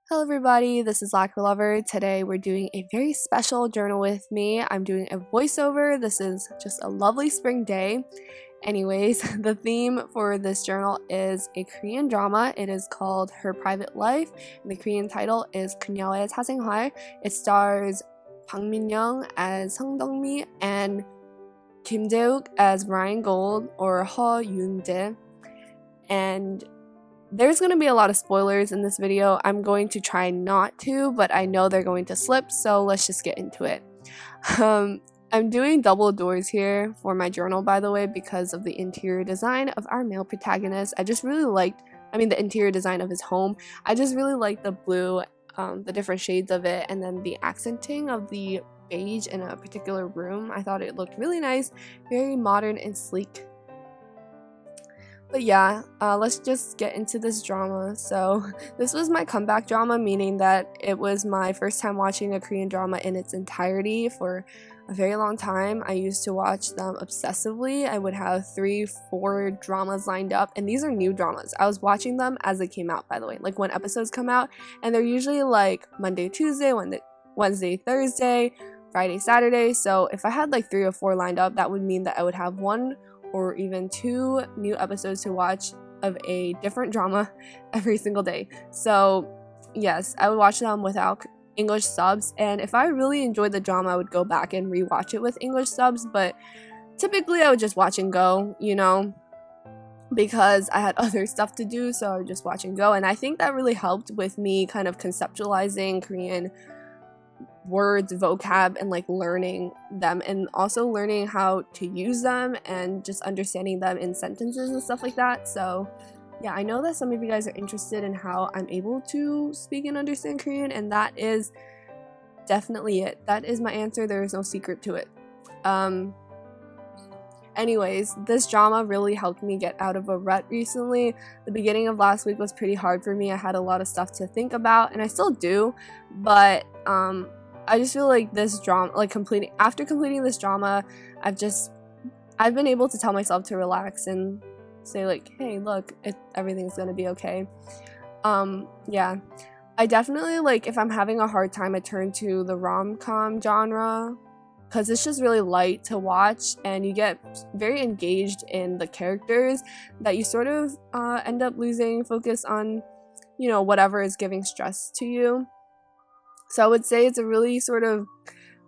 Hello everybody, this is Lacquer Lover. Today we're doing a very special journal with me. I'm doing a voiceover. This is just a lovely spring day. Anyways, the theme for this journal is a Korean drama. It is called Her Private Life, and the Korean title is 그녀의 사생활. It stars Bang Min-young as Sung Dong-mi and Kim Jae-wook as Ryan Gold or Ho Yoon-jae. And there's going to be a lot of spoilers in this video. I'm going to try not to, but I know they're going to slip, so let's just get into it. I'm doing double doors here for my journal, by the way, because of the interior design of our male protagonist. I just really liked, the interior design of his home. I just really liked the blue, the different shades of it, and then the accenting of the beige in a particular room. I thought it looked really nice, very modern and sleek. But yeah, let's just get into this drama. So this was my comeback drama, meaning that it was my first time watching a Korean drama in its entirety for a very long time. I used to watch them obsessively. I would have 3-4 dramas lined up, and these are new dramas. I was watching them as they came out, by the way, like when episodes come out, and they're usually like Monday, Tuesday, Wednesday, Thursday, Friday, Saturday. So if I had like 3 or 4 lined up, that would mean that I would have 1 or even 2 new episodes to watch of a different drama every single day. So yes, I would watch them without English subs, and if I really enjoyed the drama, I would go back and rewatch it with English subs, but typically I would just watch and go, because I had other stuff to do, so I would just watch and go. And I think that really helped with me kind of conceptualizing Korean words, vocab, and like learning them, and also learning how to use them and just understanding them in sentences and stuff like that. So yeah, I know that some of you guys are interested in how I'm able to speak and understand Korean, and that is definitely it. That is my answer. There is no secret to it. Anyways, this drama really helped me get out of a rut recently. The beginning of last week was pretty hard for me. I had a lot of stuff to think about, and I still do, but I just feel like this drama, after completing this drama, I've been able to tell myself to relax and say like, hey, look, everything's gonna be okay. Yeah, I definitely, like, if I'm having a hard time, I turn to the rom-com genre, because it's just really light to watch, and you get very engaged in the characters that you sort of end up losing focus on, whatever is giving stress to you. So I would say it's a really sort of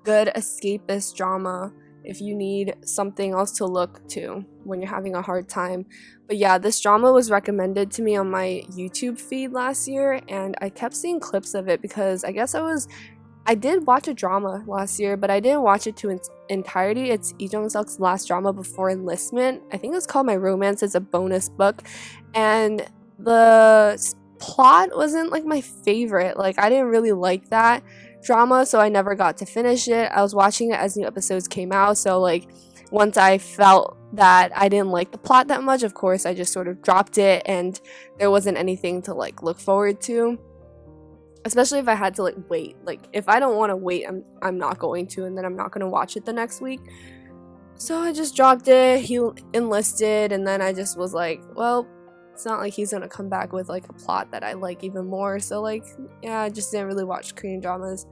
good escapist drama if you need something else to look to when you're having a hard time. But yeah, this drama was recommended to me on my YouTube feed last year, and I kept seeing clips of it because I guess I did watch a drama last year, but I didn't watch it to its entirety. It's Lee Jung-suk's last drama before enlistment. I think it's called My Romance. It's a bonus book, and the plot wasn't like my favorite. Like, I didn't really like that drama, so I never got to finish it. I was watching it as new episodes came out, so like once I felt that I didn't like the plot that much, of course I just sort of dropped it, and there wasn't anything to like look forward to, especially if I had to like wait. Like, if I don't want to wait, I'm not going to, and then I'm not going to watch it the next week. So I just dropped it. He enlisted, and then I just was like, well, it's not like he's gonna come back with like a plot that I like even more. So like, yeah, I just didn't really watch Korean dramas.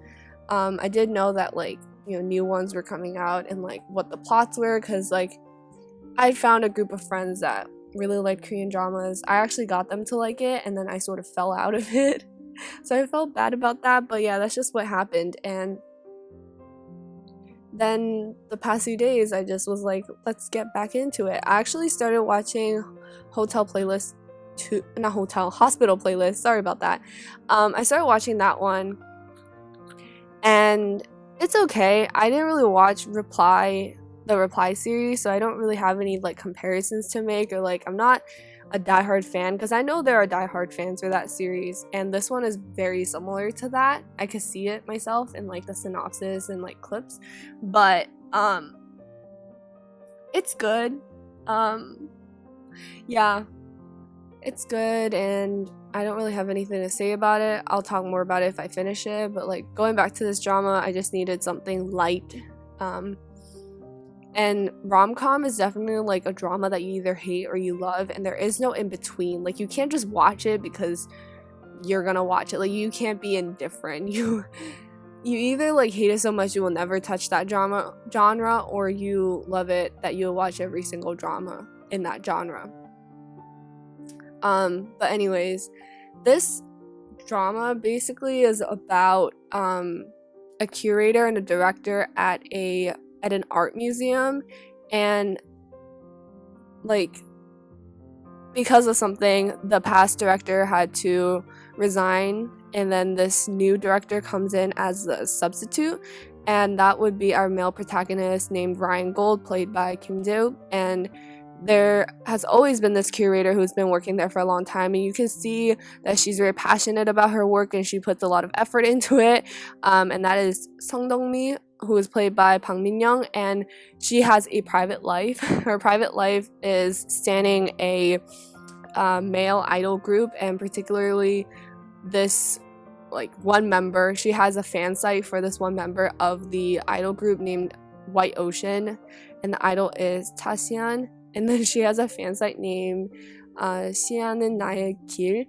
I did know that like, new ones were coming out and like what the plots were, because like I found a group of friends that really liked Korean dramas. I actually got them to like it, and then I sort of fell out of it. So I felt bad about that, but yeah, that's just what happened. And then the past few days I just was like, let's get back into it. I actually started watching Hospital Playlist, sorry about that. I started watching that one, and it's okay. I didn't really watch the Reply series, so I don't really have any like comparisons to make, or like I'm not a diehard fan, because I know there are diehard fans for that series, and this one is very similar to that. I could see it myself in like the synopsis and like clips, but it's good. Yeah, it's good, and I don't really have anything to say about it. I'll talk more about it if I finish it, but like going back to this drama, I just needed something light. And rom-com is definitely like a drama that you either hate or you love, and there is no in between. Like, you can't just watch it because you're gonna watch it. Like, you can't be indifferent. You either like hate it so much you will never touch that genre, or you love it that you'll watch every single drama in that genre. But anyways, this drama basically is about a curator and a director at an art museum, and like, because of something, the past director had to resign, and then this new director comes in as the substitute, and that would be our male protagonist named Ryan Gold, played by Kim Jae-wook. And there has always been this curator who's been working there for a long time, and you can see that she's very passionate about her work and she puts a lot of effort into it, and that is Sung Dong-mi, who is played by Bang Min-young, and she has a private life. Her private life is standing a male idol group, and particularly this like one member. She has a fan site for this one member of the idol group named White Ocean, and the idol is Taesian. And then she has a fan site named 시안은 나의 길,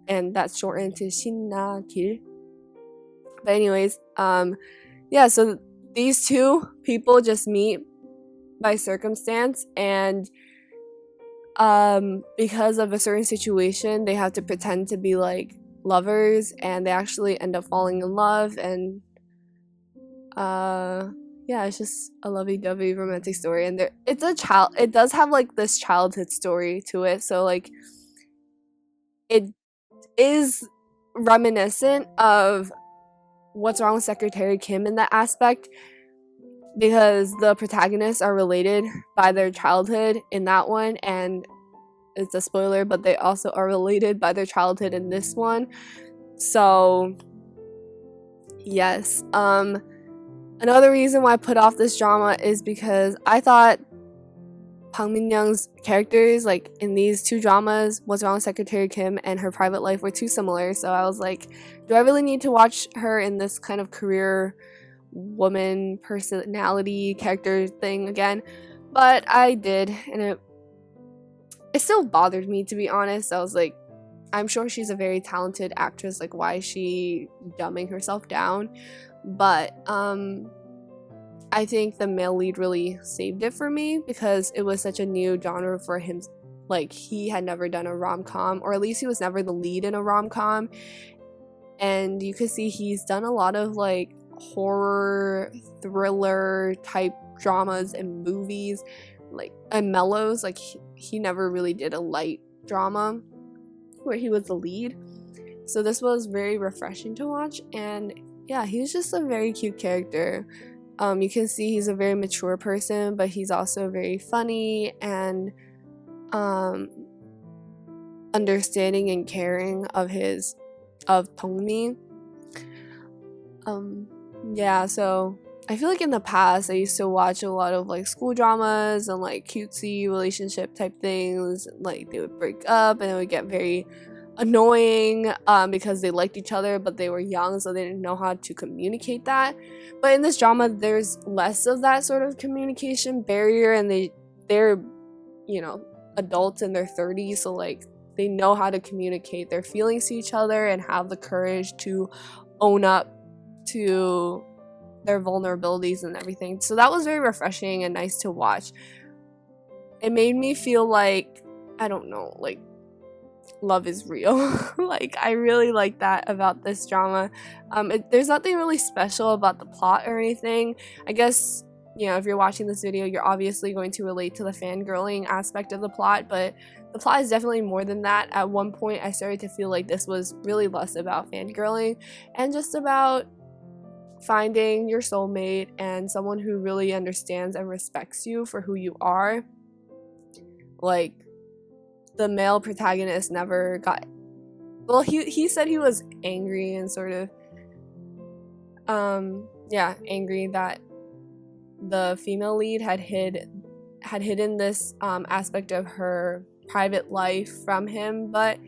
and that's shortened to 신나 길. But anyways, yeah, so these two people just meet by circumstance, and because of a certain situation, they have to pretend to be like lovers, and they actually end up falling in love. And yeah, it's just a lovey-dovey romantic story, and it does have like this childhood story to it, so like it is reminiscent of What's Wrong with Secretary Kim in that aspect, because the protagonists are related by their childhood in that one, and it's a spoiler, but they also are related by their childhood in this one. So yes, another reason why I put off this drama is because I thought Bang Min-young's characters, like in these two dramas, What's Wrong with Secretary Kim and Her Private Life, were too similar. So I was like, do I really need to watch her in this kind of career woman personality character thing again? But I did, and it still bothered me, to be honest. I was like, I'm sure she's a very talented actress, like why is she dumbing herself down? But I think the male lead really saved it for me, because it was such a new genre for him. Like, he had never done a rom-com, or at least he was never the lead in a rom-com, and you could see he's done a lot of like horror thriller type dramas and movies, like, and mellows. Like, he never really did a light drama where he was the lead, so this was very refreshing to watch. And yeah, he was just a very cute character. You can see he's a very mature person, but he's also very funny and understanding and caring of Dong-mi. Yeah, so I feel like in the past I used to watch a lot of like school dramas and like cutesy relationship type things. Like, they would break up and it would get very annoying because they liked each other but they were young, so they didn't know how to communicate that. But in this drama, there's less of that sort of communication barrier, and they're you know, adults in their 30s, so like they know how to communicate their feelings to each other and have the courage to own up to their vulnerabilities and everything. So that was very refreshing and nice to watch. It made me feel like, I don't know, like love is real. Like, I really like that about this drama. There's nothing really special about the plot or anything. I guess, you know, if you're watching this video, you're obviously going to relate to the fangirling aspect of the plot, but the plot is definitely more than that. At one point, I started to feel like this was really less about fangirling and just about finding your soulmate and someone who really understands and respects you for who you are. Like, the male protagonist never got, well, he said he was angry and sort of angry that the female lead had hidden this aspect of her private life from him, but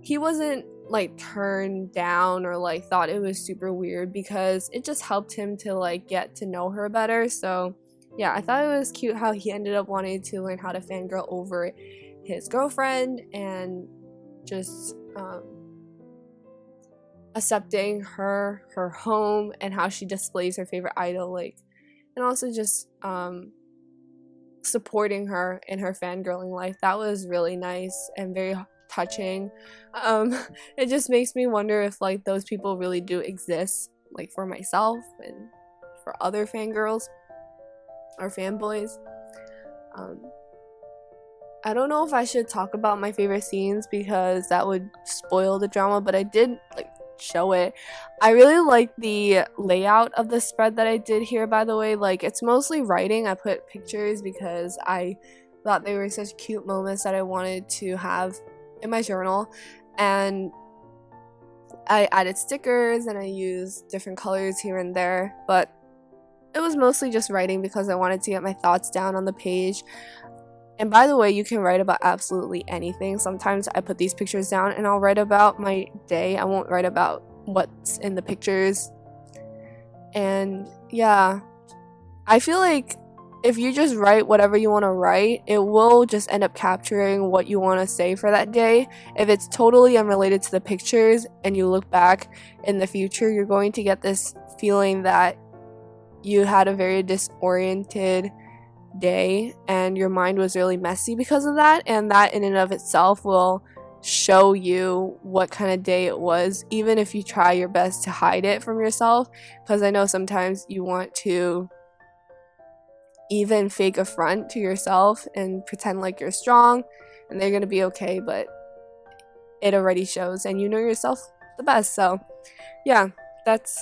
he wasn't like turned down or like thought it was super weird, because it just helped him to like get to know her better. So yeah, I thought it was cute how he ended up wanting to learn how to fangirl over his girlfriend and just accepting her home, and how she displays her favorite idol, like, and also just supporting her in her fangirling life. That was really nice and very touching. It just makes me wonder if like those people really do exist, like for myself and for other fangirls or fanboys. I don't know if I should talk about my favorite scenes because that would spoil the drama, but I did like show it. I really like the layout of the spread that I did here, by the way. Like, it's mostly writing. I put pictures because I thought they were such cute moments that I wanted to have in my journal, and I added stickers and I used different colors here and there, but it was mostly just writing because I wanted to get my thoughts down on the page. And by the way, you can write about absolutely anything. Sometimes I put these pictures down and I'll write about my day. I won't write about what's in the pictures. And yeah, I feel like if you just write whatever you want to write, it will just end up capturing what you want to say for that day. If it's totally unrelated to the pictures and you look back in the future, you're going to get this feeling that you had a very disoriented day and your mind was really messy because of that, and that in and of itself will show you what kind of day it was, even if you try your best to hide it from yourself, because I know sometimes you want to even fake a front to yourself and pretend like you're strong and they're gonna be okay, but it already shows and you know yourself the best. So yeah, that's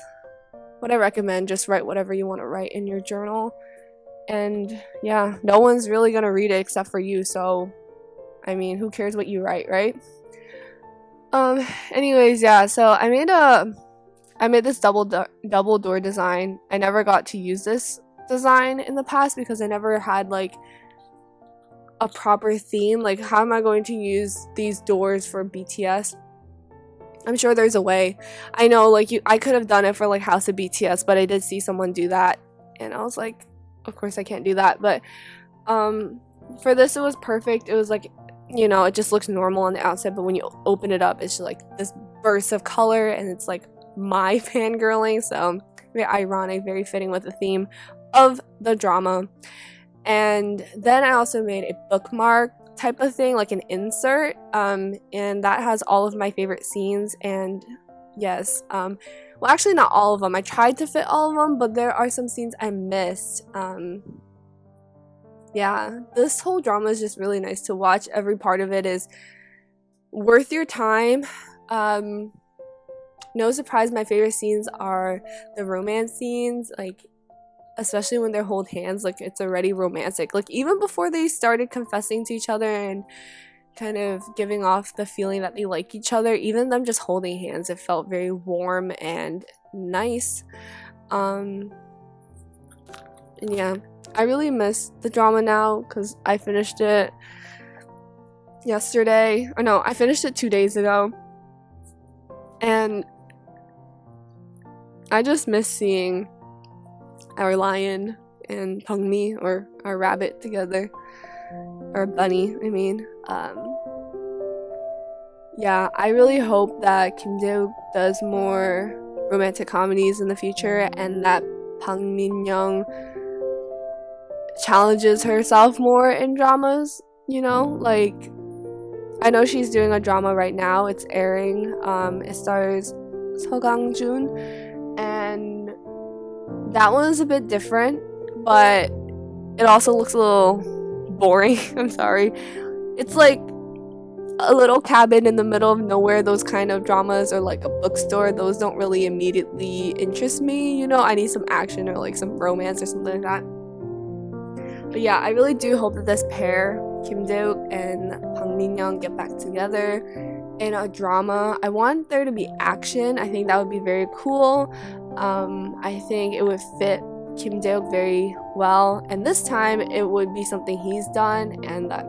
what I recommend. Just write whatever you want to write in your journal. And yeah, no one's really gonna read it except for you, so I mean, who cares what you write, right? Anyways, yeah, so I made this double door design. I never got to use this design in the past because I never had like a proper theme. Like, how am I going to use these doors for BTS? I'm sure there's a way. I know, like, I could have done it for like House of BTS, but I did see someone do that and I was like, of course I can't do that. But for this, it was perfect. It was like, you know, it just looks normal on the outside, but when you open it up, it's just like this burst of color, and it's like my fangirling. So very ironic, very fitting with the theme of the drama. And then I also made a bookmark type of thing, like an insert, and that has all of my favorite scenes. And yes, well, actually not all of them. I tried to fit all of them, but there are some scenes I missed. Yeah, this whole drama is just really nice to watch. Every part of it is worth your time. No surprise, my favorite scenes are the romance scenes, like, especially when they hold hands. Like, it's already romantic. Like, even before they started confessing to each other and kind of giving off the feeling that they like each other, even them just holding hands, it felt very warm and nice. And yeah, I really miss the drama now because I finished it yesterday, or no, I finished it 2 days ago, and I just miss seeing our lion and Pungmi, or our rabbit, together, or bunny, I mean. Yeah, I really hope that Kim Jae-wook does more romantic comedies in the future, and that Pang Min-young challenges herself more in dramas, you know? Like, I know she's doing a drama right now. It's airing. It stars Seo Gang-jun, and that one is a bit different, but it also looks a little boring. I'm sorry. It's like a little cabin in the middle of nowhere. Those kind of dramas, or like a bookstore, those don't really immediately interest me, you know? I need some action or like some romance or something like that. But yeah, I really do hope that this pair, Kim Jae-wook and Pang Min-young, get back together in a drama. I want there to be action. I think that would be very cool. I think it would fit Kim Jae-wook very well, and this time it would be something he's done and that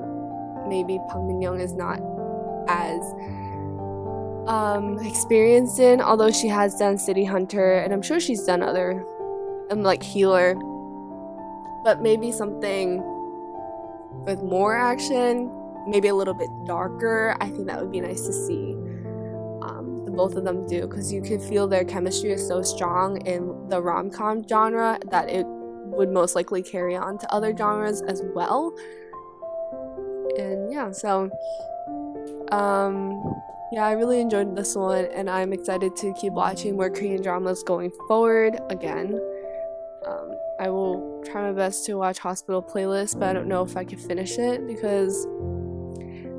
maybe Pang Min-young is not as experienced in, although she has done City Hunter, and I'm sure she's done other like Healer, but maybe something with more action, maybe a little bit darker. I think that would be nice to see. The both of them do, because you can feel their chemistry is so strong in the rom-com genre that it would most likely carry on to other genres as well. And yeah, so yeah, I really enjoyed this one, and I'm excited to keep watching more Korean dramas going forward again. I will try my best to watch Hospital Playlist, but I don't know if I can finish it because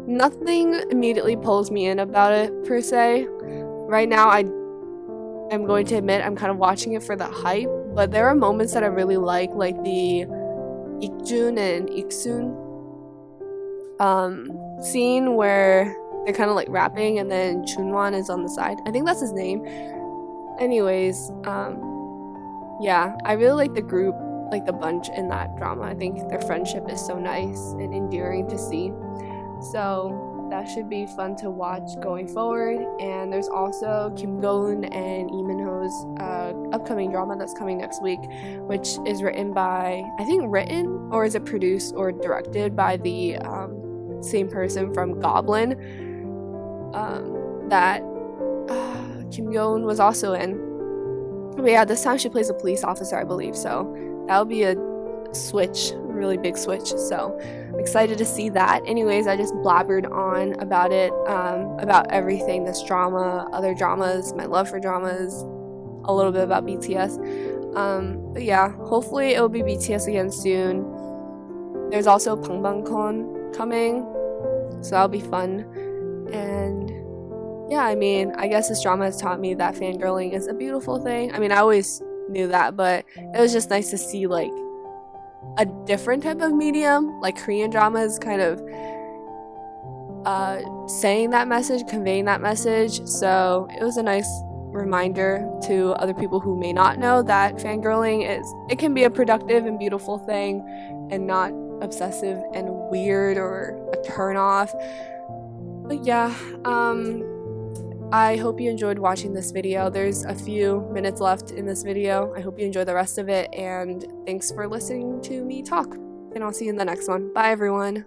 nothing immediately pulls me in about it per se. Right now, I'm going to admit I'm kind of watching it for the hype, but there are moments that I really like the Ikjun and Iksun scene where they're kind of like rapping and then Chunwan is on the side. I think that's his name. Anyways, yeah, I really like the group, like the bunch in that drama. I think their friendship is so nice and endearing to see. So that should be fun to watch going forward. And there's also Kim Go-eun and Lee Min-ho's upcoming drama that's coming next week, which is written by, I think written, or is it produced or directed by the same person from Goblin that Kim Go-eun was also in. But yeah, this time she plays a police officer, I believe, so that'll be a switch, a really big switch, so I'm excited to see that. Anyways, I just blabbered on about it, about everything, this drama, other dramas, my love for dramas, a little bit about BTS. But yeah, hopefully it will be BTS again soon. There's also Pangbangkon coming, so that'll be fun. And yeah, I mean, I guess this drama has taught me that fangirling is a beautiful thing. I mean, I always knew that, but it was just nice to see like a different type of medium, like Korean dramas kind of saying that message, conveying that message. So it was a nice reminder to other people who may not know that fangirling it can be a productive and beautiful thing and not obsessive and weird or a turn off. But yeah, I hope you enjoyed watching this video. There's a few minutes left in this video. I hope you enjoy the rest of it, and thanks for listening to me talk. And I'll see you in the next one. Bye, everyone.